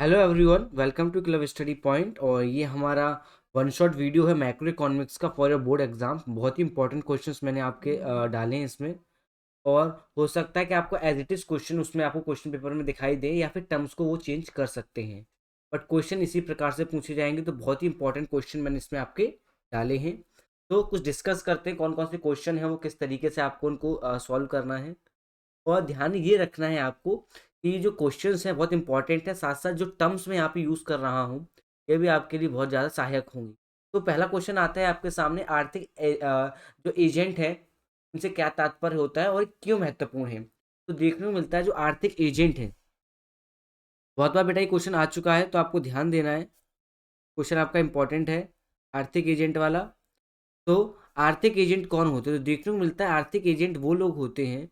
Hello everyone, welcome to club study point. और ये हमारा वन शॉट वीडियो है मैक्रो इकोनॉमिक्स का फॉर योर बोर्ड एग्जाम। बहुत ही इंपॉर्टेंट क्वेश्चंस मैंने आपके डाले हैं इसमें। और हो सकता है कि आपको एज इट इज क्वेश्चन उसमें आपको क्वेश्चन पेपर में दिखाई दे, या फिर टर्म्स को वो चेंज कर सकते हैं। बट क्वेश्चन इसी प्रकार से पूछे जाएंगे, तो बहुत ही इंपॉर्टेंट क्वेश्चन मैंने इसमें आपके डाले हैं। तो कुछ डिस्कस करते हैं कौन कौन से क्वेश्चन है, वो किस तरीके से आपको उनको सॉल्व करना है। और ध्यान ये रखना है आपको कि जो क्वेश्चंस हैं बहुत इंपॉर्टेंट है, साथ साथ जो टर्म्स मैं यहाँ पे यूज़ कर रहा हूँ ये भी आपके लिए बहुत ज़्यादा सहायक होंगी। तो पहला क्वेश्चन आता है आपके सामने, आर्थिक जो एजेंट है उनसे क्या तात्पर्य होता है और क्यों महत्वपूर्ण है। तो देखने को मिलता है जो आर्थिक एजेंट है, बहुत बार बेटा ये क्वेश्चन आ चुका है, तो आपको ध्यान देना है। क्वेश्चन आपका इंपॉर्टेंट है, आर्थिक एजेंट वाला। तो आर्थिक एजेंट कौन होते हैं? तो देखने को मिलता है आर्थिक एजेंट वो लोग होते हैं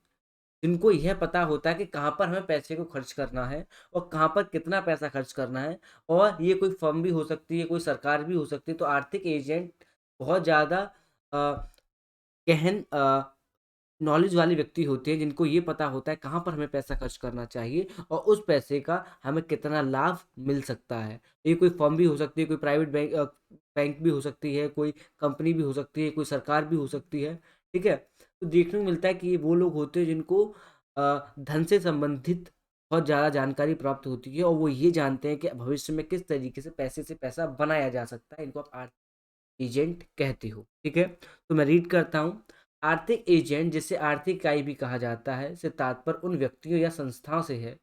जिनको यह पता होता है कि कहाँ पर हमें पैसे को खर्च करना है और कहाँ पर कितना पैसा खर्च करना है। और ये कोई फर्म भी हो सकती है, कोई सरकार भी हो सकती है। तो आर्थिक एजेंट बहुत ज़्यादा गहन नॉलेज वाले व्यक्ति होते हैं जिनको ये पता होता है कहाँ पर हमें पैसा खर्च करना चाहिए और उस पैसे का हमें कितना लाभ मिल सकता है। ये कोई फर्म भी हो सकती है, कोई प्राइवेट बैंक भी हो सकती है, कोई कंपनी भी हो सकती है, कोई सरकार भी हो सकती है। ठीक है। तो देखने को मिलता है कि ये वो लोग होते हैं जिनको धन से संबंधित बहुत ज़्यादा जानकारी प्राप्त होती है, और वो ये जानते हैं कि भविष्य में किस तरीके से पैसा बनाया जा सकता है। इनको आप आर्थिक एजेंट कहते हो। ठीक है। तो मैं रीड करता हूँ। आर्थिक एजेंट, जिसे आर्थिक इकाई भी कहा जाता है, से तात्पर्य उन व्यक्तियों या संस्थाओं से है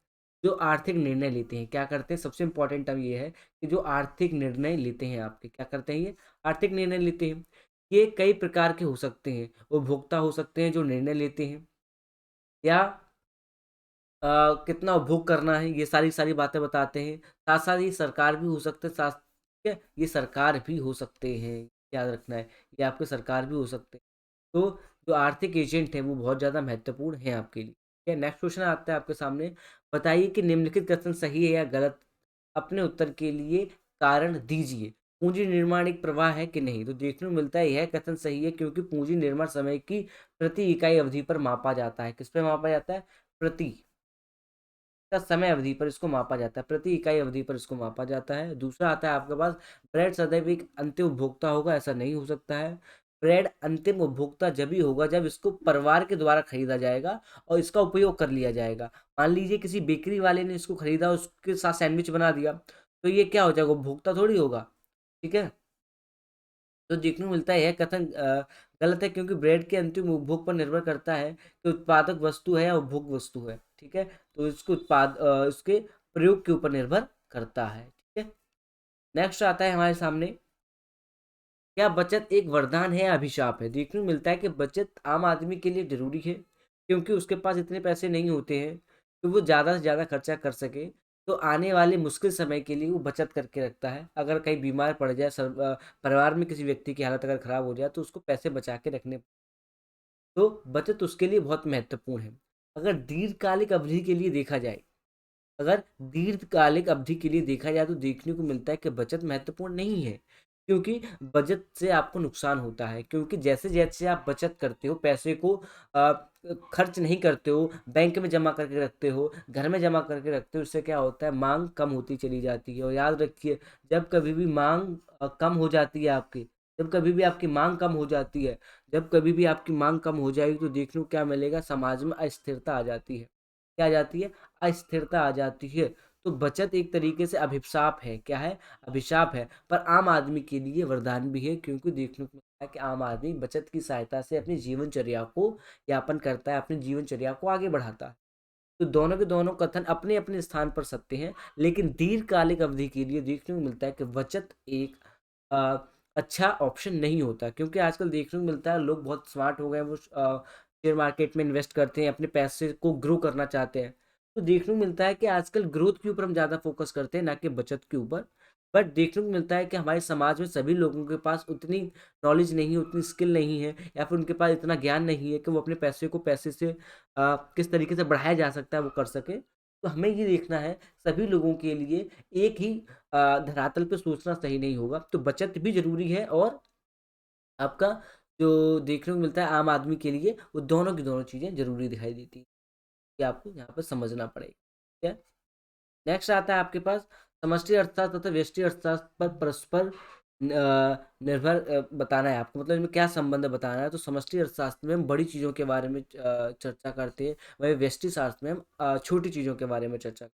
जो आर्थिक निर्णय लेते हैं। क्या करते हैं? सबसे इंपॉर्टेंट अब ये है कि जो आर्थिक निर्णय लेते हैं, आपके क्या करते हैं? ये आर्थिक निर्णय लेते हैं। ये कई प्रकार के हो सकते हैं। उपभोक्ता हो सकते हैं जो निर्णय लेते हैं, या कितना उपभोग करना है, ये सारी सारी बातें बताते हैं। साथ साथ ये सरकार भी हो सकते हैं, साथ ठीक है, ये सरकार भी हो सकते हैं, याद रखना है। ये आपके सरकार भी हो सकते हैं। तो जो आर्थिक एजेंट है वो बहुत ज़्यादा महत्वपूर्ण है आपके लिए। ठीक है। नेक्स्ट क्वेश्चन आता है आपके सामने। बताइए कि निम्नलिखित कथन सही है या गलत। अपने उत्तर के लिए कारण दीजिए। पूंजी निर्माण एक प्रवाह है कि नहीं? तो देखने को मिलता है यह कथन सही है, क्योंकि पूंजी निर्माण समय की प्रति इकाई अवधि पर मापा जाता है। किस पे मापा जाता है? प्रति का समय अवधि पर इसको मापा जाता है, प्रति इकाई अवधि पर इसको मापा जाता है। दूसरा आता है आपके पास, ब्रेड सदैव एक अंतिम उपभोक्ता होगा, ऐसा नहीं हो सकता है। ब्रेड अंतिम उपभोक्ता जब ही होगा जब इसको परिवार के द्वारा खरीदा जाएगा और इसका उपयोग कर लिया जाएगा। मान लीजिए किसी बेकरी वाले ने इसको खरीदा, उसके साथ सैंडविच बना दिया, तो ये क्या हो जाएगा? उपभोक्ता थोड़ी होगा। ठीक है। तो देखने को मिलता है यह कथन गलत है, क्योंकि ब्रेड के अंतिम उपभोग पर निर्भर करता है कि उत्पादक वस्तु है या उपभोग वस्तु है। ठीक है। तो इसके उसके प्रयोग के ऊपर निर्भर करता है। ठीक है। नेक्स्ट आता है हमारे सामने, क्या बचत एक वरदान है या अभिशाप है? देखने को मिलता है कि बचत आम आदमी के लिए जरूरी है, क्योंकि उसके पास इतने पैसे नहीं होते हैं कि वो ज़्यादा से ज़्यादा खर्चा कर सके। तो आने वाले मुश्किल समय के लिए वो बचत करके रखता है। अगर कहीं बीमार पड़ जाए, परिवार में किसी व्यक्ति की हालत अगर खराब हो जाए, तो उसको पैसे बचा के रखने। तो बचत उसके लिए बहुत महत्वपूर्ण है। अगर दीर्घकालिक अवधि के लिए देखा जाए, अगर दीर्घकालिक अवधि के लिए देखा जाए, तो देखने को मिलता है कि बचत महत्वपूर्ण नहीं है, क्योंकि बचत से आपको नुकसान होता है। क्योंकि जैसे जैसे आप बचत करते हो, पैसे को अ, खर्च नहीं करते हो, बैंक में जमा करके रखते हो, घर में जमा करके रखते हो, उससे क्या होता है? मांग कम होती चली जाती है। और याद रखिए, जब कभी भी मांग कम हो जाती है आपकी, जब कभी भी आपकी मांग कम हो जाती है, जब कभी भी आपकी मांग कम हो जाएगी, तो देखने को क्या मिलेगा? समाज में अस्थिरता आ जाती है। क्या आ जाती है? अस्थिरता आ जाती है। तो बचत एक तरीके से अभिशाप है। क्या है? अभिशाप है। पर आम आदमी के लिए वरदान भी है, क्योंकि देखने को मिलता है कि आम आदमी बचत की सहायता से अपनी जीवनचर्या को यापन करता है, अपनी जीवनचर्या को आगे बढ़ाता है। तो दोनों के दोनों कथन अपने अपने स्थान पर सत्य हैं, लेकिन दीर्घकालिक अवधि के लिए देखने को मिलता है कि बचत एक अ, अच्छा ऑप्शन नहीं होता। क्योंकि आजकल देखने को मिलता है लोग बहुत स्मार्ट हो गए हैं, वो शेयर मार्केट में इन्वेस्ट करते हैं, अपने पैसे को ग्रो करना चाहते हैं। तो देखने को मिलता है कि आजकल ग्रोथ के ऊपर हम ज़्यादा फोकस करते हैं, ना कि बचत के ऊपर। बट देखने को मिलता है कि हमारे समाज में सभी लोगों के पास उतनी नॉलेज नहीं है, उतनी स्किल नहीं है, या फिर उनके पास इतना ज्ञान नहीं है कि वो अपने पैसे को पैसे से किस तरीके से बढ़ाया जा सकता है वो कर सके। तो हमें ये देखना है, सभी लोगों के लिए एक ही धरातल पे सोचना सही नहीं होगा। तो बचत भी ज़रूरी है, और आपका जो देखने को मिलता है आम आदमी के लिए, वो दोनों की दोनों चीज़ें ज़रूरी दिखाई देती हैं। ये आपको यहाँ पर समझना पड़ेगा। ठीक है। नेक्स्ट आता है आपके पास, समष्टि अर्थशास्त्र तथा व्यष्टि अर्थशास्त्र पर परस्पर निर्भर बताना है आपको, मतलब इनमें क्या संबंध बताना है। तो समष्टि अर्थशास्त्र में हम बड़ी चीज़ों के बारे में चर्चा करते हैं, वही व्यष्टि शास्त्र में हम छोटी चीज़ों के बारे में चर्चा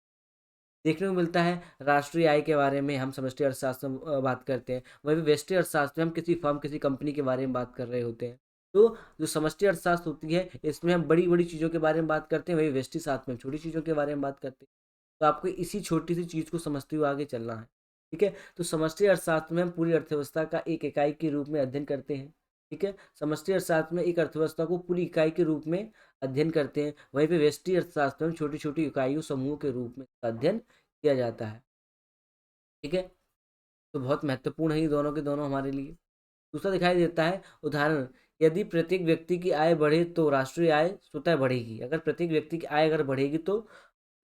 देखने को मिलता है। राष्ट्रीय आय के बारे में हम समष्टि अर्थशास्त्र में बात करते हैं, वहीं व्यष्टि अर्थशास्त्र में हम किसी फर्म किसी कंपनी के बारे में बात कर रहे होते हैं। तो जो समष्टि अर्थशास्त्र होती है इसमें हम बड़ी बड़ी चीज़ों के बारे में बात करते हैं, वही व्यष्टि शास्त्र में हम छोटी चीज़ों के बारे में बात करते हैं। तो आपको इसी छोटी सी चीज़ को समझते हुए आगे चलना है। ठीक है, तो समष्टि अर्थशास्त्र में हम पूरी अर्थव्यवस्था का एक इकाई के रूप में अध्ययन करते हैं। ठीक है, समष्टि अर्थशास्त्र में एक अर्थव्यवस्था को पूरी इकाई के रूप में अध्ययन करते हैं, वहीं पे व्यष्टि अर्थशास्त्र में छोटी छोटी इकाइयों समूहों के रूप में इसका अध्ययन किया जाता है। ठीक है, तो बहुत महत्वपूर्ण है ये दोनों के दोनों हमारे लिए। दूसरा दिखाई देता है उदाहरण, यदि प्रत्येक व्यक्ति की आय बढ़े तो राष्ट्रीय आय स्वतः बढ़ेगी। अगर प्रत्येक व्यक्ति की आय अगर बढ़ेगी तो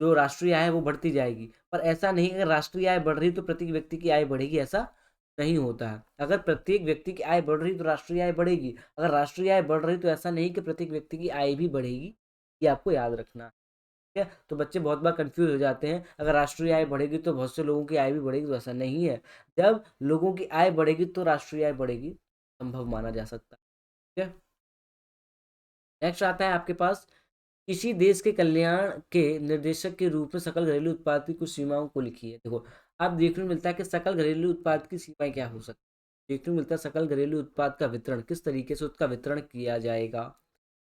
जो राष्ट्रीय आय है वो बढ़ती जाएगी। पर ऐसा नहीं, अगर राष्ट्रीय आय बढ़ रही तो प्रत्येक व्यक्ति की आय बढ़ेगी, ऐसा नहीं होता है। अगर प्रत्येक व्यक्ति की आय बढ़ रही तो राष्ट्रीय आय बढ़ेगी, अगर राष्ट्रीय आय बढ़ रही तो ऐसा नहीं कि प्रत्येक व्यक्ति की आय भी बढ़ेगी। ये आपको याद रखना है। ठीक है, तो बच्चे बहुत बार कंफ्यूज हो जाते हैं, अगर राष्ट्रीय आय बढ़ेगी तो बहुत से लोगों की आय भी बढ़ेगी, तो ऐसा नहीं है। जब लोगों की आय बढ़ेगी तो राष्ट्रीय आय बढ़ेगी, संभव माना जा सकता है। ठीक है, नेक्स्ट आता है आपके पास, किसी देश के कल्याण के निर्देशक के रूप में सकल घरेलू उत्पाद की कुछ सीमाओं को लिखिए। देखो, अब देखने को मिलता है कि सकल घरेलू उत्पाद की सीमाएं क्या हो सकती है। देखने को मिलता है सकल घरेलू उत्पाद का वितरण, किस तरीके से उसका वितरण किया जाएगा,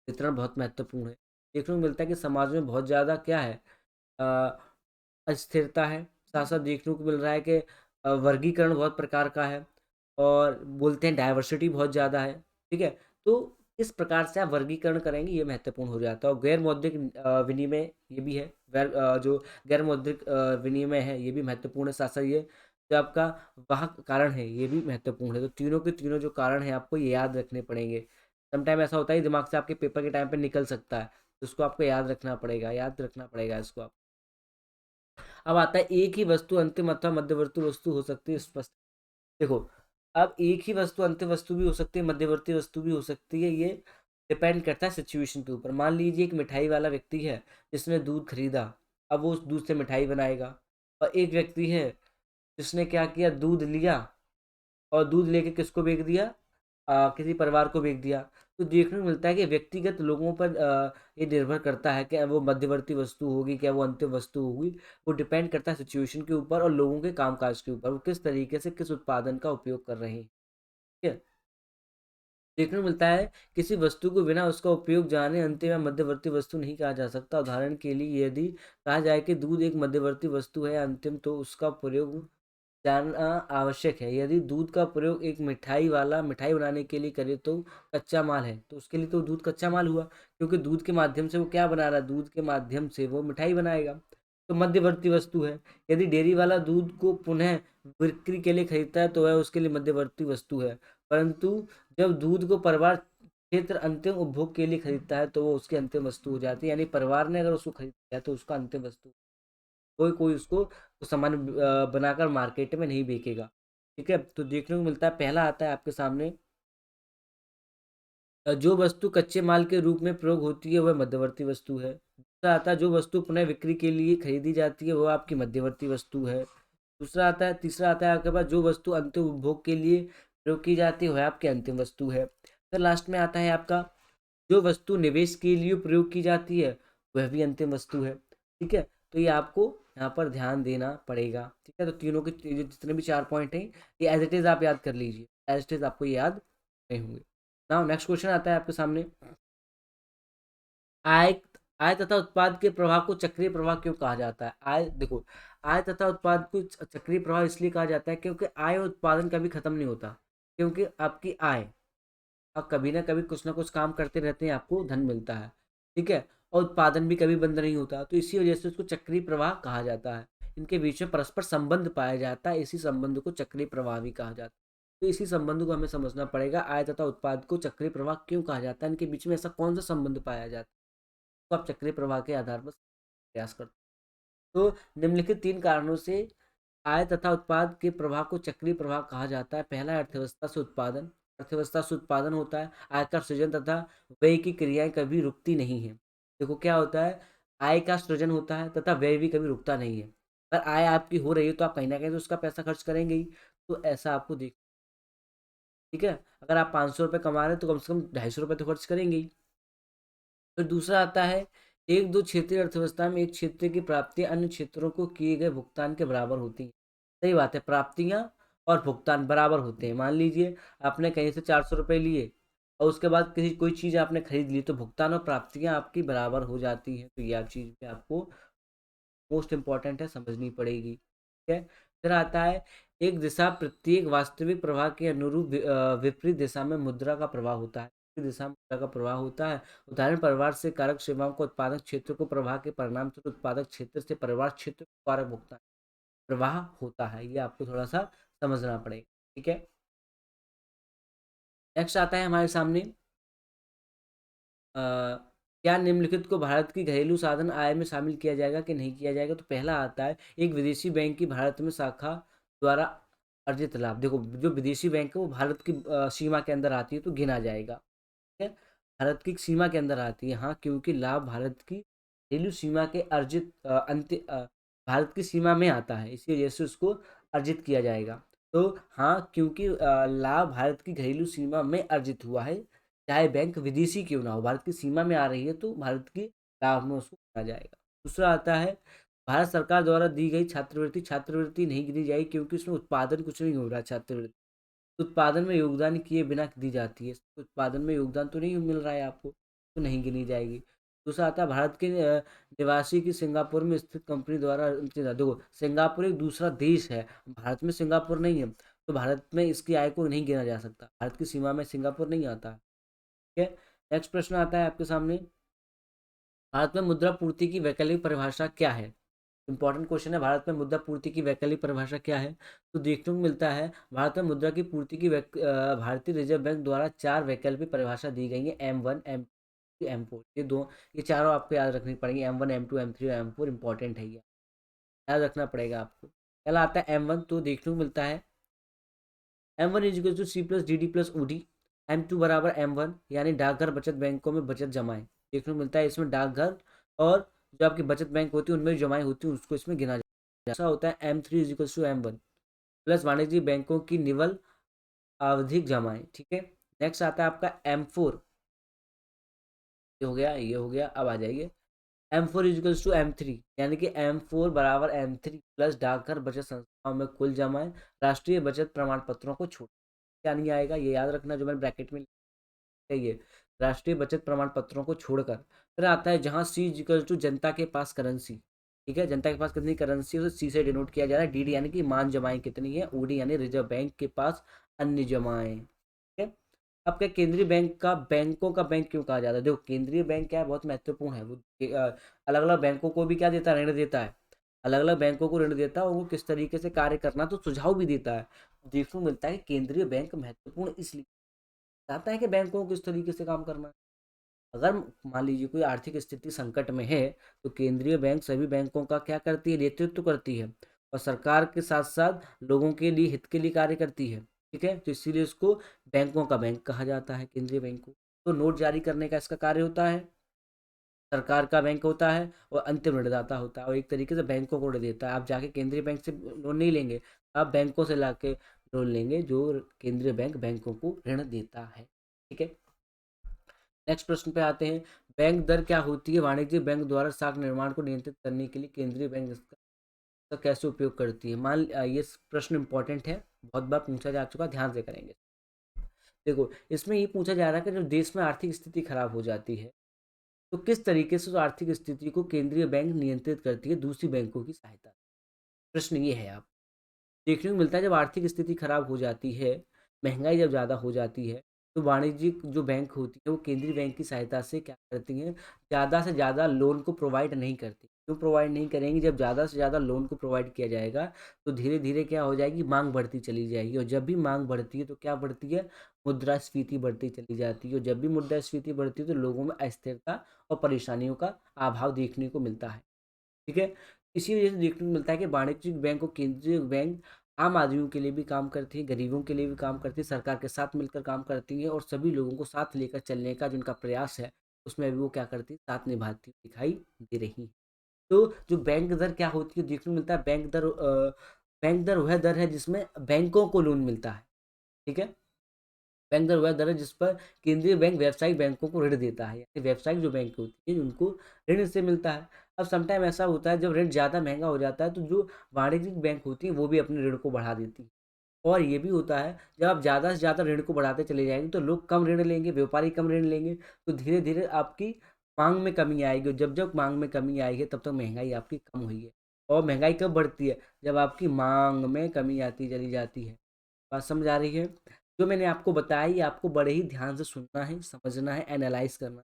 वितरण बहुत महत्वपूर्ण है। देखने को मिलता है कि समाज में बहुत ज़्यादा क्या है, अस्थिरता है। साथ साथ देखने को मिल रहा है कि वर्गीकरण बहुत प्रकार का है, और बोलते हैं डाइवर्सिटी बहुत ज़्यादा है। ठीक है, तो किस प्रकार से आप वर्गीकरण करेंगे ये महत्वपूर्ण हो जाता है। और गैर मौद्रिक विनिमय ये भी है, जो गैर मौद्रिक विनिमय है ये भी महत्वपूर्ण है। साथ साथ ये जो आपका वहाँ कारण है ये भी महत्वपूर्ण है। तो तीनों के तीनों जो कारण है आपको ये याद रखने पड़ेंगे। समटाइम ऐसा होता है दिमाग से आपके पेपर के टाइम पे निकल सकता है, तो उसको आपको याद रखना पड़ेगा, याद रखना पड़ेगा इसको आप। अब आता है एक ही वस्तु अंतिम अथवा मध्यवर्ती वस्तु हो सकती है स्पष्ट। देखो, अब एक ही वस्तु अंतिम वस्तु भी हो सकती है, मध्यवर्ती वस्तु भी हो सकती है, ये डिपेंड करता है सिचुएशन के ऊपर। मान लीजिए एक मिठाई वाला व्यक्ति है जिसने दूध खरीदा, अब वो उस दूध से मिठाई बनाएगा। और एक व्यक्ति है जिसने क्या किया, दूध लिया और दूध लेके किसको बेच दिया, किसी परिवार को बेच दिया। तो देखने को मिलता है कि व्यक्तिगत लोगों पर ये निर्भर करता है कि वो मध्यवर्ती वस्तु होगी क्या वो अंतिम वस्तु होगी। वो डिपेंड करता है सिचुएशन के ऊपर और लोगों के कामकाज के ऊपर, वो किस तरीके से किस उत्पादन का उपयोग कर रहे हैं। ठीक है, देखने को मिलता है किसी वस्तु को बिना उसका उपयोग जाने अंतिम या मध्यवर्ती वस्तु नहीं कहा जा सकता। उदाहरण के लिए यदि कहा जाए कि दूध एक मध्यवर्ती वस्तु है अंतिम, तो उसका प्रयोग जानना आवश्यक है। यदि दूध का प्रयोग एक मिठाई वाला मिठाई बनाने के लिए करे तो कच्चा माल है, तो उसके लिए तो दूध कच्चा माल हुआ, क्योंकि दूध के माध्यम से वो क्या बना रहा है, दूध के माध्यम से वो मिठाई बनाएगा। तो मध्यवर्ती वस्तु है। यदि डेयरी वाला दूध को पुनः बिक्री के लिए खरीदता है तो वह उसके लिए मध्यवर्ती वस्तु है। परंतु जब दूध को परिवार क्षेत्र अंतिम उपभोग के लिए खरीदता है तो वो उसकी अंतिम वस्तु हो जाती है। यानी परिवार ने अगर उसको खरीदा है तो उसका अंतिम वस्तु, कोई कोई उसको सामान बनाकर मार्केट में नहीं बेचेगा। ठीक है, तो देखने को मिलता है पहला आता है आपके सामने, जो वस्तु कच्चे माल के रूप में प्रयोग होती है वह मध्यवर्ती वस्तु है। दूसरा आता है जो वस्तु पुनः बिक्री के लिए खरीदी जाती है वह आपकी मध्यवर्ती वस्तु है। दूसरा आता है तीसरा आता है आपके पास, जो वस्तु अंतिम उपभोग के लिए प्रयोग की जाती है वह आपकी अंतिम वस्तु है। फिर लास्ट में आता है आपका, जो वस्तु निवेश के लिए प्रयोग की जाती है वह भी अंतिम वस्तु है। ठीक है, तो ये आपको यहाँ पर ध्यान देना पड़ेगा। ठीक है, तो तीनों के जितने भी चार पॉइंट हैं ये एज इट इज आप याद कर लीजिए, एज इट इज आपको ये याद नहीं होंगे। नाउ नेक्स्ट क्वेश्चन आता है आपके सामने, आय आय तथा उत्पाद के प्रवाह को चक्रीय प्रवाह क्यों कहा जाता है। आय देखो, आय तथा उत्पाद को चक्रीय प्रवाह इसलिए कहा जाता है क्योंकि आय और उत्पादन कभी खत्म नहीं होता। क्योंकि आपकी आय, आप कभी ना कभी कुछ ना कुछ काम करते रहते हैं, आपको धन मिलता है। ठीक है, और उत्पादन भी कभी बंद नहीं होता, तो इसी वजह से उसको चक्रीय प्रवाह कहा जाता है। इनके बीच में परस्पर संबंध पाया जाता है, इसी संबंध को चक्रीय प्रवाह भी कहा जाता है। तो इसी संबंध को हमें समझना पड़ेगा, आय तथा उत्पाद को चक्रीय प्रवाह क्यों कहा जाता है, इनके बीच में ऐसा कौन सा संबंध पाया जाता है, तो आप चक्रीय प्रवाह के आधार पर प्रयास करते हैं। तो निम्नलिखित तीन कारणों से आय तथा उत्पाद के प्रवाह को चक्रीय प्रवाह कहा जाता है। पहला है अर्थव्यवस्था से उत्पादन, अर्थव्यवस्था से उत्पादन होता है, आय का सृजन तथा व्यय की क्रियाएं कभी रुकती नहीं है। देखो क्या होता है, आय का सृजन होता है तथा व्यय भी कभी रुकता नहीं है। अगर आय आपकी हो रही है तो आप कहीं ना कहीं तो उसका पैसा खर्च करेंगे ही। तो ऐसा आपको देख, ठीक है, अगर आप 500 रुपये कमा रहे हैं तो कम से कम 250 रुपये तो खर्च करेंगे ही। फिर दूसरा आता है, एक दो क्षेत्रीय अर्थव्यवस्था में एक क्षेत्र की प्राप्तियां अन्य क्षेत्रों को किए गए भुगतान के बराबर होती हैं। सही बात है, प्राप्तियां और भुगतान बराबर होते हैं। मान लीजिए आपने कहीं से 400 रुपये लिए और उसके बाद किसी कोई चीज़ आपने खरीद ली, तो भुगतान और प्राप्तियां आपकी बराबर हो जाती हैं। तो यह चीज़ भी आपको मोस्ट इंपॉर्टेंट है, समझनी पड़ेगी। ठीक है। फिर आता है, एक दिशा प्रत्येक वास्तविक प्रवाह के अनुरूप विपरीत दिशा में मुद्रा का प्रवाह होता है। विपरीत दिशा में मुद्रा का प्रवाह होता है। उदाहरण, परिवार से कारक सेवाओं को उत्पादक क्षेत्र को प्रवाह के परिणाम स्वरूप उत्पादक क्षेत्र से परिवार क्षेत्र को कारक भुगतान प्रवाह होता है। ये आपको थोड़ा सा समझना पड़ेगा। ठीक है। नेक्स्ट आता है हमारे सामने, क्या निम्नलिखित को भारत की घरेलू साधन आय में शामिल किया जाएगा कि नहीं किया जाएगा। तो पहला आता है, एक विदेशी बैंक की भारत में शाखा द्वारा अर्जित लाभ। देखो, जो विदेशी बैंक है वो भारत की सीमा के अंदर आती है तो गिना जाएगा। ठीक है, भारत की सीमा के अंदर आती है, हाँ, क्योंकि लाभ भारत की घरेलू सीमा के अर्जित भारत की सीमा में आता है, इसी वजह से उसको अर्जित किया जाएगा। तो हाँ, क्योंकि लाभ भारत की घरेलू सीमा में अर्जित हुआ है, चाहे बैंक विदेशी क्यों ना हो, भारत की सीमा में आ रही है तो भारत की लाभ में उसको कहा जाएगा। दूसरा आता है, भारत सरकार द्वारा दी गई छात्रवृत्ति, छात्रवृत्ति नहीं गिनी जाएगी क्योंकि उसमें उत्पादन कुछ नहीं हो रहा। छात्रवृत्ति उत्पादन में योगदान किए बिना दी जाती है, तो उत्पादन में योगदान तो नहीं मिल रहा है आपको, तो नहीं गिनी जाएगी। दूसरा आता है, भारत के निवासी की सिंगापुर में स्थित कंपनी द्वारा, देखो सिंगापुर एक दूसरा देश है, भारत में सिंगापुर नहीं है, तो भारत में इसकी आय को नहीं गिना जा सकता, भारत की सीमा में सिंगापुर नहीं आता। ठीक है। नेक्स्ट प्रश्न आता है आपके सामने, भारत में मुद्रा पूर्ति की वैकल्पिक परिभाषा क्या है। इंपॉर्टेंट क्वेश्चन है, भारत में मुद्रा पूर्ति की वैकल्पिक परिभाषा क्या है। तो देखने को मिलता है, भारत में मुद्रा की पूर्ति की भारतीय रिजर्व बैंक द्वारा 4 वैकल्पिक परिभाषा दी गई है, M1, M2, M4। ये चारों आपको याद रखनी पड़ेगी, M1, M2, M3 और M4 इंपॉर्टेंट है, ये याद रखना पड़ेगा आपको। पहला आता है M1, तो देखने को मिलता है M1 is equal to C+DD+OD। M2 बराबर M1, यानी डाकघर बचत बैंकों में बचत जमाएं। देखने को मिलता है इसमें डाकघर और जो आपकी बचत बैंक होती है उनमें जो जमाएं होती है उसको इसमें गिना जाए। ऐसा होता है M3 is equal to M1 plus वाणिज्यिक बैंकों की निवल आवधिक जमाएं। ठीक है। नेक्स्ट आता है आपका M4, ये हो गया, ये हो गया। अब आ जाइए, M4 इजिकल्स टू M3, यानी कि M4 बराबर M3 प्लस डाकघर बचत संस्थाओं में कुल जमाएं राष्ट्रीय बचत प्रमाण पत्रों को छोड़, क्या नहीं आएगा ये याद रखना, जो मैंने ब्रैकेट में लिखा है, ये राष्ट्रीय बचत प्रमाण पत्रों को छोड़कर। फिर आता है जहां C इजिकल्स टू जनता के पास करेंसी। ठीक है, जनता के पास कितनी करेंसी है उसे C से डिनोट किया जा रहा है। DD यानी कि मान जमाएं कितनी है, OD यानी रिजर्व बैंक के पास अन्य जमाएं। ठीक है। अब क्या, केंद्रीय बैंक का बैंकों का बैंक क्यों कहा जाता है। देखो, केंद्रीय बैंक क्या है, बहुत महत्वपूर्ण है, वो अलग अलग बैंकों को भी क्या देता है, ऋण देता है। अलग अलग बैंकों को ऋण देता है और वो किस तरीके से कार्य करना तो सुझाव भी देता है। देखने को मिलता है कि केंद्रीय बैंक महत्वपूर्ण इसलिए चाहता है कि बैंकों को किस तरीके से काम करना है। अगर मान लीजिए कोई आर्थिक स्थिति संकट में है, तो केंद्रीय बैंक सभी बैंकों का क्या करती है, नेतृत्व करती है और सरकार के साथ साथ लोगों के लिए, हित के लिए कार्य करती है। ठीक है, तो इसीलिए इसको बैंकों का बैंक कहा जाता है, केंद्रीय बैंक को। तो नोट जारी करने का इसका कार्य होता है, सरकार का बैंक होता है और अंतिम ऋणदाता होता है, और एक तरीके से बैंकों को ऋण देता है। आप जाके केंद्रीय बैंक से लोन नहीं लेंगे, आप बैंकों से ला के लोन लेंगे, जो केंद्रीय बैंक बैंकों को ऋण देता है। ठीक है। नेक्स्ट प्रश्न पे आते हैं, बैंक दर क्या होती है। वाणिज्यिक बैंक द्वारा साख निर्माण को नियंत्रित करने के लिए केंद्रीय बैंक इसका कैसे उपयोग करती है। ये प्रश्न इंपॉर्टेंट है, बहुत बार पूछा जा चुका, ध्यान से करेंगे। देखो, इसमें ये पूछा जा रहा है कि जब देश में आर्थिक स्थिति खराब हो जाती है तो किस तरीके से उस आर्थिक स्थिति को केंद्रीय बैंक नियंत्रित करती है दूसरी बैंकों की सहायता। प्रश्न ये है, आप देखने को मिलता है जब आर्थिक स्थिति खराब हो जाती है, महंगाई जब ज़्यादा हो जाती है, तो वाणिज्यिक जो बैंक होती है वो केंद्रीय बैंक की सहायता से क्या करती हैं, ज़्यादा से ज़्यादा लोन को प्रोवाइड नहीं करती। क्यों प्रोवाइड नहीं करेंगी, जब ज़्यादा से ज़्यादा लोन को प्रोवाइड किया जाएगा तो धीरे धीरे क्या हो जाएगी, मांग बढ़ती चली जाएगी, और जब भी मांग बढ़ती है तो क्या बढ़ती है, मुद्रास्फीति बढ़ती चली जाती है, और जब भी मुद्रास्फीति बढ़ती है तो लोगों में अस्थिरता और परेशानियों का अभाव देखने को मिलता है। ठीक है। इसी वजह से देखने को मिलता है कि वाणिज्यिक बैंक और केंद्रीय बैंक आम आदमियों के लिए भी काम करती है, गरीबों के लिए भी काम करती है, सरकार के साथ मिलकर काम करती है, और सभी लोगों को साथ लेकर चलने का जिनका प्रयास है उसमें भी वो क्या करती है, साथ निभाती दिखाई दे रही है। तो जो बैंक दर क्या होती है देखने को मिलता है, बैंक दर वह दर है जिसमें बैंकों को लोन मिलता है। ठीक है, बैंक दर वह दर है जिस पर केंद्रीय बैंक व्यावसायिक बैंकों को ऋण देता है, यानी व्यावसायिक जो बैंक होती है उनको ऋण से मिलता है। अब समटाइम ऐसा होता है जब ऋण ज़्यादा महंगा हो जाता है तो जो वाणिज्यिक बैंक होती है वो भी अपने ऋण को बढ़ा देती है। और ये भी होता है जब आप ज़्यादा से ज़्यादा ऋण को बढ़ाते चले जाएंगे तो लोग कम ऋण लेंगे, व्यापारी कम ऋण लेंगे, तो धीरे धीरे आपकी मांग में कमी आएगी, और जब जब मांग में कमी आएगी तब तक महंगाई आपकी कम हुई है। और महंगाई कब बढ़ती है? जब आपकी मांग में कमी आती चली जाती है। बात समझ आ रही है? जो मैंने आपको बताया ये आपको बड़े ही ध्यान से सुनना है, समझना है, एनालाइज करना है।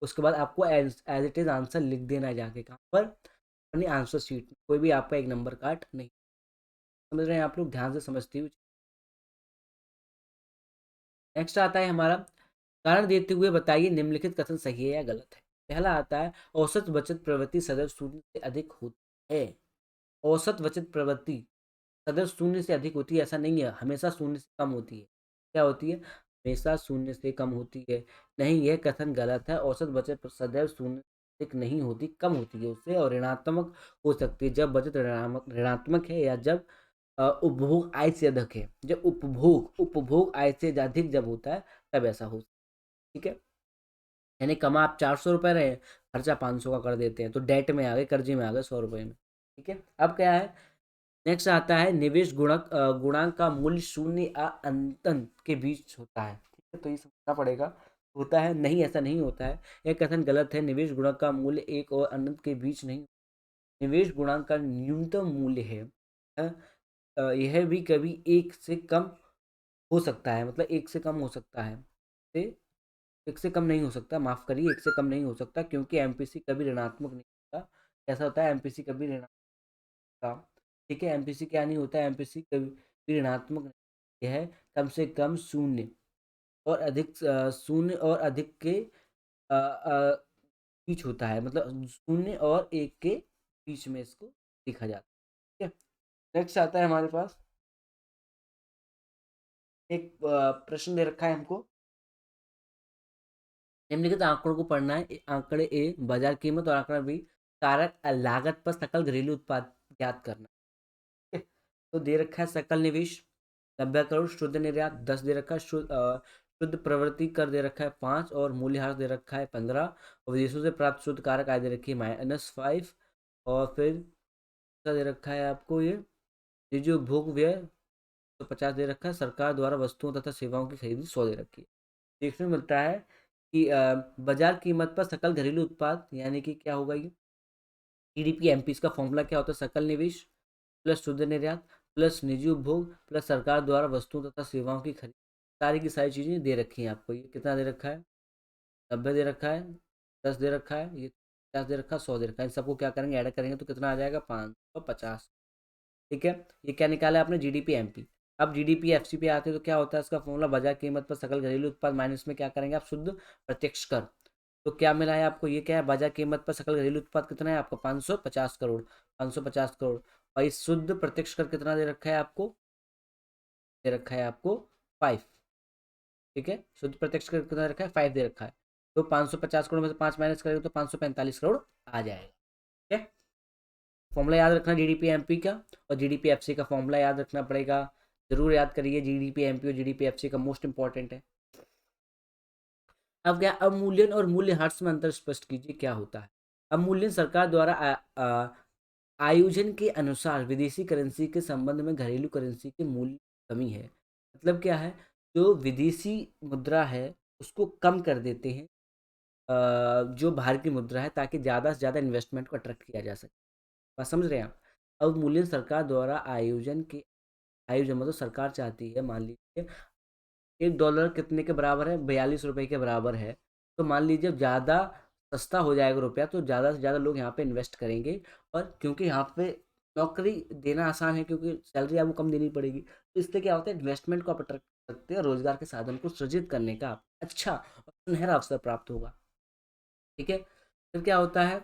उसके बाद आपको एज इट इज आंसर लिख देना है जाके कहाँ पर, अपनी आंसर शीट में। कोई भी आपका एक नंबर काट नहीं। समझ रहे हैं आप लोग? ध्यान से समझते हुए। नेक्स्ट आता है हमारा, कारण देते हुए बताइए निम्नलिखित कथन सही है या गलत है। पहला आता है औसत बचत प्रवृत्ति सदैव शून्य से अधिक होती है। औसत बचत प्रवृत्ति सदैव शून्य से अधिक होती है ऐसा नहीं है, हमेशा शून्य से कम होती है। क्या होती है? हमेशा शून्य से कम होती है। नहीं, यह कथन गलत है। औसत बचत सदैव शून्य से अधिक नहीं होती, कम होती है उससे, और ऋणात्मक हो सकती है जब बचत ऋणात्मक ऋणात्मक है, या जब उपभोग आय से अधिक है। जब उपभोग उपभोग आय से अधिक जब होता है तब ऐसा हो। ठीक है, यानी कमा आप 400 रुपये रहे, खर्चा 500 का कर देते हैं, तो डेट में आ गए, कर्जे में आ गए 100 रुपये में। ठीक है, अब क्या है? नेक्स्ट आता है निवेश गुणांक का मूल्य शून्य या अनंत के बीच होता है। ठीक है, तो ये समझना पड़ेगा। होता है? नहीं, ऐसा नहीं होता है। यह कथन गलत है। निवेश गुणांक का मूल्य एक और अनंत के बीच नहीं। निवेश गुणांक का न्यूनतम मूल्य है, यह भी कभी एक से कम हो सकता है, मतलब एक से कम हो सकता है, से एक से कम नहीं हो सकता, माफ करिए, एक से कम नहीं हो सकता, क्योंकि एमपीसी कभी ऋणात्मक नहीं होता। ऐसा होता है, एमपीसी कभी ऋणात्मक का। ठीक है, एमपीसी क्या नहीं होता है? एमपीसी कभी ऋणात्मक नहीं है। कम से कम शून्य और अधिक, शून्य और अधिक के बीच होता है, मतलब शून्य और एक के बीच में इसको लिखा जाता है। ठीक है, नेक्स्ट आता है हमारे पास एक प्रश्न दे रखा है हमको, निम्नलिखित आंकड़ों को पढ़ना है। आंकड़े ए बाजार कीमत, और आंकड़ा बी कारक लागत पर सकल घरेलू उत्पाद ज्ञात करना। ठीक है? तो दे रखा है सकल निवेश 90 करोड़, शुद्ध निर्यात 10 दे रखा है, शुद्ध प्रवृत्ति कर दे रखा है 5, और मूल्यह्रास दे रखा है 15, और विदेशों से प्राप्त शुद्ध कारक आय दे रखी है -5, और फिर क्या दे रखा है आपको ये जो उपभोग व्यय तो 50 दे रखा है, सरकार द्वारा वस्तुओं तथा सेवाओं की खरीदी 100 दे रखी है। देखने को मिलता है कि बाजार कीमत पर सकल घरेलू उत्पाद, यानी कि क्या होगा ये जीडीपी एमपी, इसका फॉर्मूला क्या होता है? सकल निवेश प्लस शुद्ध निर्यात प्लस निजी उपभोग प्लस सरकार द्वारा वस्तुओं तथा सेवाओं की खरीद, सारी की सारी चीज़ें दे रखी हैं आपको। ये कितना दे रखा है? 90 दे रखा है, 10 दे रखा है, ये 50 दे रखा है, 100 दे रखा है। इन सबको क्या करेंगे? ऐड करेंगे तो कितना आ जाएगा? 550। ठीक है, ये क्या निकाला आपने? GDP MP. अब जीडीपी एफसी पे आते हैं तो क्या होता है इसका फॉर्मूला? बाजार कीमत पर सकल घरेलू उत्पाद माइनस में क्या करेंगे आप? शुद्ध प्रत्यक्ष कर। तो क्या मिला है आपको? ये क्या है? बाजार कीमत पर सकल घरेलू उत्पाद कितना है आपका? 550 करोड़। 550 करोड़, और इस शुद्ध प्रत्यक्ष कर कितना दे रखा है आपको? दे रखा है आपको 5। ठीक है, शुद्ध प्रत्यक्ष कर कितना दे रखा है? 5 दे रखा है। तो 550 करोड़ में से 5 माइनस करेंगे तो 545 करोड़ आ जाएगा। ठीक है, फॉर्मूला याद रखना जीडीपी एमपी का, और जीडीपी एफसी का फॉर्मूला याद रखना पड़ेगा। जरूर याद करिए, जीडीपी एमपी और जीडीपी एफसी का मोस्ट इंपॉर्टेंट है। अब क्या अवमूल्यन और मूल्य ह्रास में अंतर स्पष्ट कीजिए, क्या होता है? अवमूल्यन सरकार द्वारा आयोजन के अनुसार विदेशी करेंसी के संबंध में घरेलू करेंसी के मूल्य में कमी है। मतलब क्या है? जो विदेशी मुद्रा है उसको कम कर देते हैं, जो बाहर की मुद्रा है, ताकि ज़्यादा से ज़्यादा इन्वेस्टमेंट को अट्रैक्ट किया जा सके। बात समझ रहे हैं आप? अवमूल्यन सरकार द्वारा आयोजन मतलब सरकार चाहती है, मान लीजिए $1 कितने के बराबर है? 42 रुपये के बराबर है। तो मान लीजिए जब ज़्यादा सस्ता हो जाएगा रुपया तो ज़्यादा से ज़्यादा लोग यहाँ पे इन्वेस्ट करेंगे, और क्योंकि यहाँ पे नौकरी देना आसान है, क्योंकि सैलरी आपको कम देनी पड़ेगी, तो इससे क्या होता है? इन्वेस्टमेंट को आप अट्रैक्ट कर सकते हैं, रोजगार के साधन को सृजित करने का अच्छा और सुनहरा अवसर प्राप्त होगा। ठीक है, फिर क्या होता है?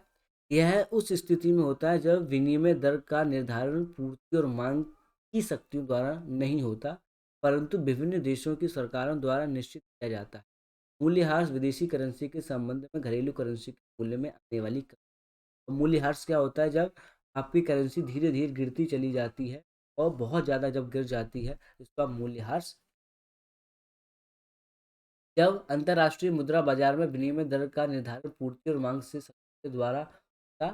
यह उस स्थिति में होता है जब विनिमय दर का निर्धारण पूर्ति और मांग की शक्तियों द्वारा नहीं होता, परंतु विभिन्न देशों की सरकारों द्वारा निश्चित किया जाता है। मूल्यह्रास विदेशी करेंसी के संबंध में घरेलू करेंसी के मूल्य में आने वाली कमी। मूल्यह्रास क्या होता है? जब आपकी करेंसी धीरे धीरे गिरती चली जाती है और बहुत ज़्यादा जब गिर जाती है, इसको आप मूल्यह्रास। जब अंतर्राष्ट्रीय मुद्रा बाजार में विनिमय दर का निर्धारण पूर्ति और मांग से के द्वारा होता है।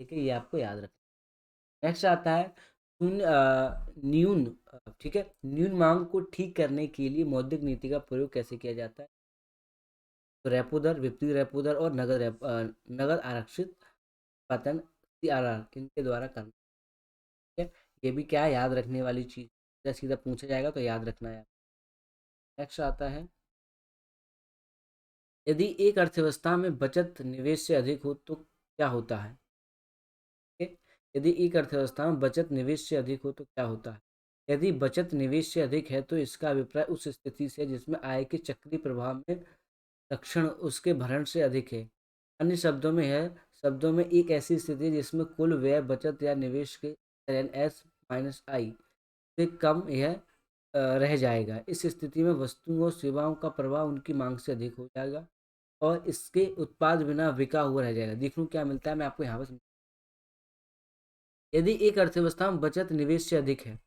ठीक है, ये आपको याद रखना। नेक्स्ट आता है न्यून ठीक है, न्यून मांग को ठीक करने के लिए मौद्रिक नीति का प्रयोग कैसे किया जाता है? तो रेपो दर, विपरीत रेपो दर और नगद आरक्षित पतन, सीआरआर, इनके द्वारा करना है। ये भी क्या है, याद रखने वाली चीज, सीधा सीधा पूछा जाएगा तो याद रखना है। नेक्स्ट आता है, यदि एक अर्थव्यवस्था में बचत निवेश से अधिक हो तो क्या होता है? ठीक है? यदि एक अर्थव्यवस्था में बचत निवेश से अधिक हो तो क्या होता है? यदि बचत निवेश से अधिक है तो इसका अभिप्राय उस स्थिति से जिसमें आय के चक्रीय प्रभाव में लक्षण उसके भरण से अधिक है। अन्य शब्दों में एक ऐसी स्थिति है जिसमें कुल व्यय बचत या निवेश के ln s माइनस आई से कम यह रह जाएगा। इस स्थिति में वस्तुओं और सेवाओं का प्रभाव उनकी मांग से अधिक हो जाएगा और इसके उत्पाद बिना बिका हुआ रह जाएगा। देखो क्या मिलता है, मैं आपको यहाँ पर यदि एक अर्थव्यवस्था में बचत निवेश से अधिक है,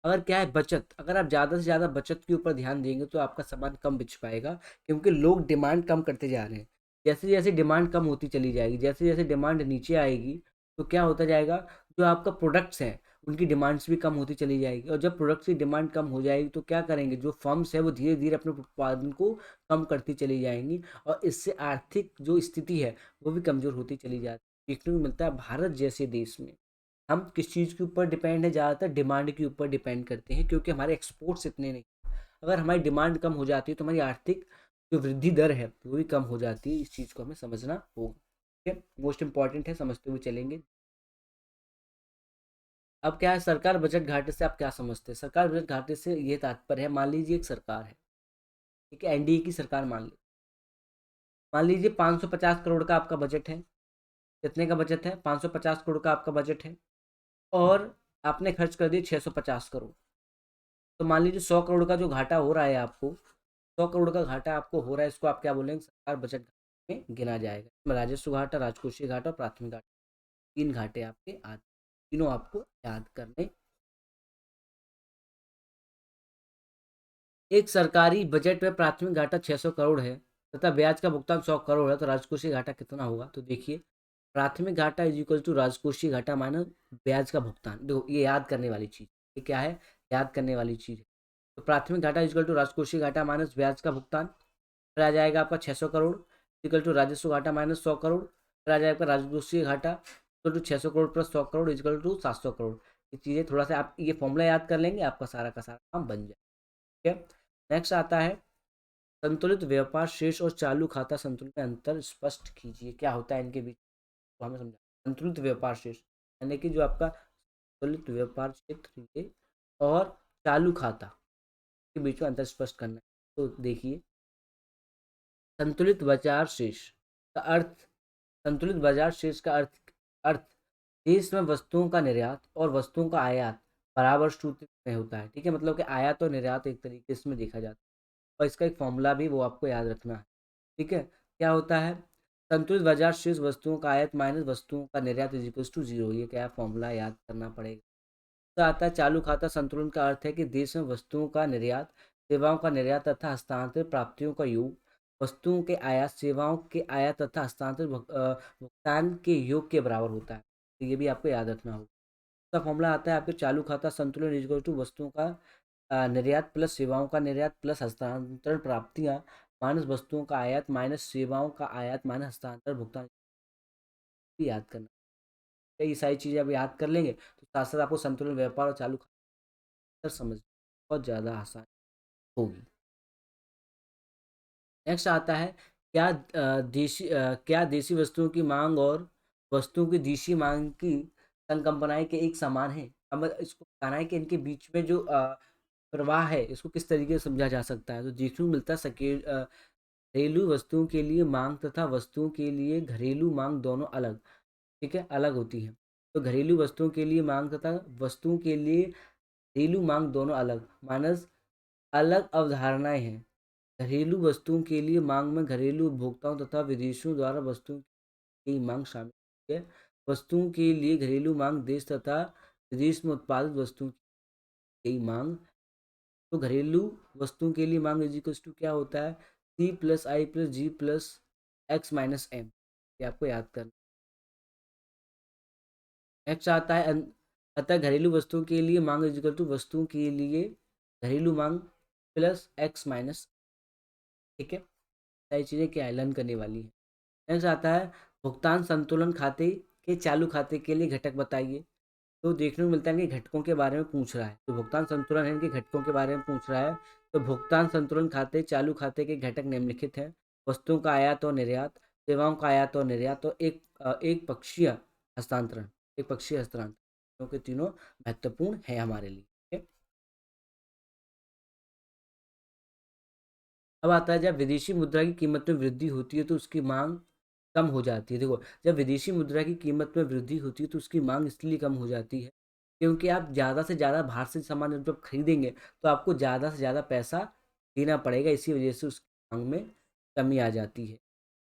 अगर क्या है बचत, अगर आप ज़्यादा से ज़्यादा बचत के ऊपर ध्यान देंगे तो आपका सामान कम बिच पाएगा, क्योंकि लोग डिमांड कम करते जा रहे हैं। जैसे जैसे डिमांड कम होती चली जाएगी, जैसे जैसे डिमांड नीचे आएगी, तो क्या होता जाएगा, जो आपका प्रोडक्ट्स हैं उनकी डिमांड्स भी कम होती चली जाएगी। और जब प्रोडक्ट्स की डिमांड कम हो जाएगी तो क्या करेंगे, जो फर्म्स है वो धीरे धीरे अपने उत्पादन को कम करती चली जाएंगी और इससे आर्थिक जो स्थिति है वो भी कमज़ोर होती चली जाती है। देखने को मिलता है भारत जैसे देश में हम किस चीज़ के ऊपर डिपेंड है, ज़्यादातर डिमांड के ऊपर डिपेंड करते हैं, क्योंकि हमारे एक्सपोर्ट्स इतने नहीं। अगर हमारी डिमांड कम हो जाती है तो हमारी आर्थिक जो वृद्धि दर है वो भी कम हो जाती है। इस चीज़ को हमें समझना होगा। ठीक है, मोस्ट इंपॉर्टेंट है, समझते हुए चलेंगे। अब क्या है, सरकार बजट घाटे से आप क्या समझते हैं? सरकार बजट घाटे से ये तात्पर्य है, मान लीजिए एक सरकार है, ठीक है, एनडीए की सरकार मान लीजिए 550 करोड़ का आपका बजट है। कितने का बजट है? 550 करोड़ का आपका बजट है और आपने खर्च कर दिए 650 करोड़। तो मान लीजिए 100 करोड़ का जो घाटा हो रहा है आपको, 100 करोड़ का घाटा आपको हो रहा है, इसको आप क्या बोलेंगे? सरकार बजट में गिना जाएगा। इसमें राजस्व घाटा, राजकोषीय घाटा और प्राथमिक घाटा, तीन घाटे आपके आते, तीनों आपको याद करने। एक सरकारी बजट में प्राथमिक घाटा 600 करोड़ है तथा ब्याज का भुगतान 100 करोड़ है, तो राजकोषीय घाटा कितना होगा? तो देखिए, प्राथमिक घाटा इज इक्वल टू राजकोषीय घाटा माइनस ब्याज का भुगतान। देखो ये याद करने वाली चीज, ये क्या है, याद करने वाली चीज है। तो प्राथमिक घाटा इक्वल टू राजकोषीय घाटा माइनस ब्याज का भुगतान, फिर आ जाएगा आपका 600 करोड़ इक्वल टू राजस्व घाटा माइनस 100 करोड़, फिर आ जाएगा आपका राजकोषीय घाटा equal to 600 crore plus 100 crore equal to 700 crore. ये चीज़ें थोड़ा सा आप ये फॉर्मूला याद कर लेंगे, आपका सारा का सारा काम बन जाए। ठीक है, नेक्स्ट आता है, संतुलित व्यापार शेष और चालू खाता संतुलन में अंतर स्पष्ट कीजिए। क्या होता है इनके बीच, तो हमें समझा। संतुलित व्यापार शेष यानी कि जो आपका संतुलित व्यापार क्षेत्र ये और चालू खाता के बीच में अंतर स्पष्ट करना है। तो देखिए, संतुलित बाजार शेष का अर्थ, संतुलित बाजार शेष का अर्थ देश में वस्तुओं का निर्यात और वस्तुओं का आयात बराबर सूत्र में होता है। ठीक है, मतलब कि आयात और निर्यात एक तरीके से देखा जाता है और इसका एक फॉर्मूला भी वो आपको याद रखना है। ठीक है, क्या होता है, संतुलित बाजार शेष वस्तुओं का आयात माइनस वस्तुओं का निर्यात इज इक्वल टू जीरो। ये क्या फॉर्मूला याद करना पड़ेगा। तो आता है चालू खाता संतुलन का अर्थ है कि देश में वस्तुओं का निर्यात, सेवाओं का निर्यात तथा हस्तांतरित प्राप्तियों का योग वस्तुओं के आयात, सेवाओं के आयात तथा हस्तांतरित भुगतान के योग के बराबर होता है। तो ये भी आपको याद रखना होगा। इसका फॉर्मूला आता है आपके चालू खाता संतुलन इज इक्वल टू वस्तुओं का निर्यात प्लस सेवाओं का निर्यात प्लस हस्तांतरण प्राप्तियां माइनस वस्तुओं का आयात माइनस सेवाओं का आयात माइनस हस्तांतरण भुगतान। भी याद करना, ये सारी चीज़ें आप याद कर लेंगे तो साथ साथ आपको संतुलन व्यापार और चालू खाता समझ बहुत ज़्यादा आसान होगी। नेक्स्ट आता है, क्या देसी वस्तुओं की मांग और वस्तुओं की देशी मांग की संकल्पनाएं के एक समान है? अब इसको बताना है कि इनके बीच में जो प्रवाह है इसको किस तरीके से समझा जा सकता है। तो देखने को मिलता है घरेलू वस्तुओं के लिए मांग तथा वस्तुओं के लिए घरेलू मांग दोनों अलग, ठीक है, अलग होती है। तो घरेलू वस्तुओं के लिए मांग तथा वस्तुओं के लिए घरेलू मांग दोनों अलग माइनस अलग अवधारणाएं हैं। घरेलू वस्तुओं के लिए मांग में घरेलू उपभोक्ताओं तथा विदेशियों द्वारा वस्तुओं की मांग शामिल। होती है। वस्तुओं के लिए घरेलू मांग देश तथा विदेश में उत्पादित वस्तुओं की मांग। तो घरेलू वस्तुओं के लिए मांग इजिकल्स टू क्या होता है, C+I+G+X-M। ये आपको याद करना। नेक्स्ट आता है अतः घरेलू वस्तुओं के लिए मांग इजिकल टू वस्तुओं के लिए घरेलू मांग प्लस एक्स माइनस। ठीक है, सारी चीज़ें क्या है, लर्न करने वाली है। नेक्स्ट आता है भुगतान संतुलन खाते के चालू खाते के लिए घटक बताइए। तो देखने को मिलता है कि घटकों के बारे में पूछ रहा है, तो भुगतान संतुलन है इनके घटकों के बारे में पूछ रहा है। तो भुगतान संतुलन खाते चालू खाते के घटक निम्नलिखित हैं। वस्तुओं का आयात और निर्यात, सेवाओं का आयात और निर्यात, और एक पक्षीय हस्तांतरण। एक पक्षीय हस्तांतरण, क्योंकि तीनों महत्वपूर्ण है हमारे लिए। ठीक है? अब आता है जब विदेशी मुद्रा की कीमत में वृद्धि होती है तो उसकी मांग कम हो जाती है। देखो, जब विदेशी मुद्रा की कीमत में वृद्धि होती है तो उसकी मांग इसलिए कम हो जाती है क्योंकि आप ज़्यादा से ज़्यादा बाहर से सामान जब खरीदेंगे तो आपको ज़्यादा से ज़्यादा पैसा देना पड़ेगा, इसी वजह से उसकी मांग में कमी आ जाती है।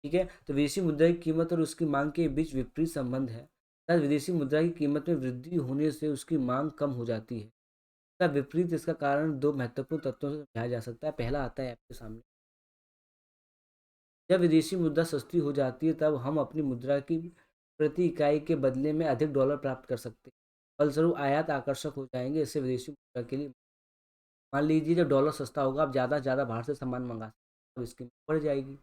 ठीक है, तो विदेशी मुद्रा की कीमत और उसकी मांग के बीच विपरीत संबंध है। तब विदेशी मुद्रा की कीमत में वृद्धि होने से उसकी मांग कम हो जाती है। तब विपरीत इसका कारण दो महत्वपूर्ण तत्वों से समझाया जा सकता है। पहला आता है आपके सामने, जब विदेशी मुद्रा सस्ती हो जाती है तब हम अपनी मुद्रा की प्रति इकाई के बदले में अधिक डॉलर प्राप्त कर सकते हैं। फलस्वरूप आयात आकर्षक हो जाएंगे, इससे विदेशी मुद्रा के लिए। मान लीजिए जब डॉलर सस्ता होगा, आप ज़्यादा से ज़्यादा बाहर से सामान मंगा सकते हैं, तो इसकी बढ़ जाएगी।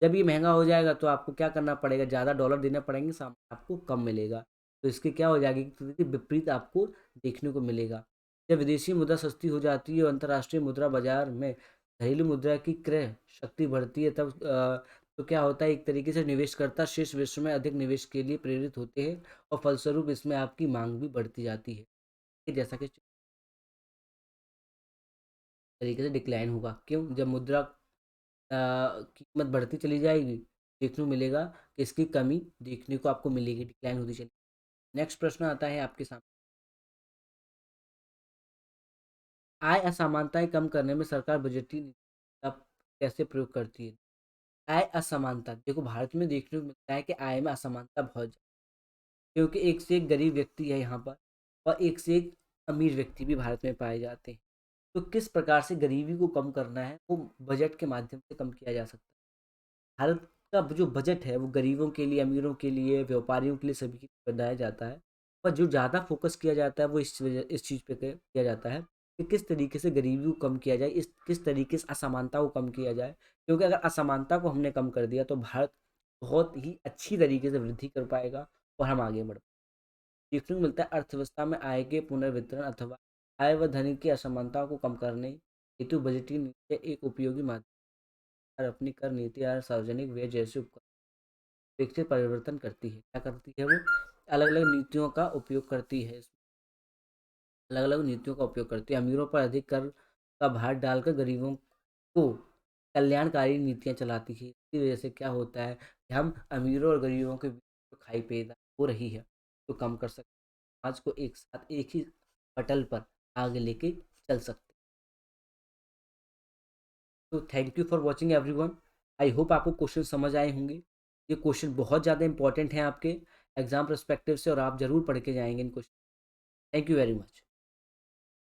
जब ये महंगा हो जाएगा तो आपको क्या करना पड़ेगा, ज़्यादा डॉलर देने पड़ेंगे, सामान आपको कम मिलेगा। तो इसके क्या हो जाएगी, कि विपरीत आपको देखने को मिलेगा। जब विदेशी मुद्रा सस्ती हो जाती है और अंतर्राष्ट्रीय मुद्रा बाजार में घरेलू मुद्रा की क्रय शक्ति बढ़ती है, तब तो क्या होता है, एक तरीके से निवेशकर्ता शेष विश्व में अधिक निवेश के लिए प्रेरित होते हैं और फलस्वरूप इसमें आपकी मांग भी बढ़ती जाती है। जैसा कि तरीके से डिक्लाइन होगा, क्यों, जब मुद्रा कीमत बढ़ती चली जाएगी, देखने को मिलेगा कि इसकी कमी देखने को आपको मिलेगी, डिक्लाइन होती चली। नेक्स्ट प्रश्न आता है आपके सामने, आय असमानताएं कम करने में सरकार बजटीय नीति का कैसे प्रयोग करती है। आय असमानता, देखो भारत में देखने को मिलता है कि आय में असमानता बहुत ज्यादा, क्योंकि एक से एक गरीब व्यक्ति है यहाँ पर और एक से एक अमीर व्यक्ति भी भारत में पाए जाते हैं। तो किस प्रकार से गरीबी को कम करना है वो बजट के माध्यम से कम किया जा सकता है। भारत का जो बजट है वो गरीबों के लिए, अमीरों के लिए, व्यापारियों के लिए, सभी के लिए बनाया जाता है। पर जो ज़्यादा फोकस किया जाता है वो इस चीज़ पे किया जाता है कि किस तरीके से गरीबी को कम किया जाए, इस किस तरीके से असमानता को कम किया जाए। क्योंकि अगर असमानता को हमने कम कर दिया तो भारत बहुत ही अच्छी तरीके से वृद्धि कर पाएगा और हम आगे बढ़। देखने को मिलता है अर्थव्यवस्था में आय के पुनर्वितरण अथवा आय व धन की असमानता को कम करने हेतु बजटीय नीति एक उपयोगी माध्यम और अपनी कर नीति और सार्वजनिक व्यय जैसे उपकरण विकसित परिवर्तन करती है। क्या करती है वो, अलग अलग नीतियों का उपयोग करती है, अलग अलग नीतियों का उपयोग करती है। अमीरों पर अधिक कर का भार डालकर गरीबों को कल्याणकारी नीतियां चलाती है। इसकी वजह से क्या होता है कि हम अमीरों और गरीबों के बीच जो खाई पैदा हो रही है तो कम कर सकते हैं, समाज को एक साथ एक ही पटल पर आगे लेके चल सकते हैं। तो thank you for watching everyone. I hope आपको क्वेश्चन समझ आए होंगे। ये क्वेश्चन बहुत ज़्यादा इंपॉर्टेंट हैं आपके एग्जाम परस्पेक्टिव से और आप जरूर पढ़ के जाएंगे इन question. Thank you very much.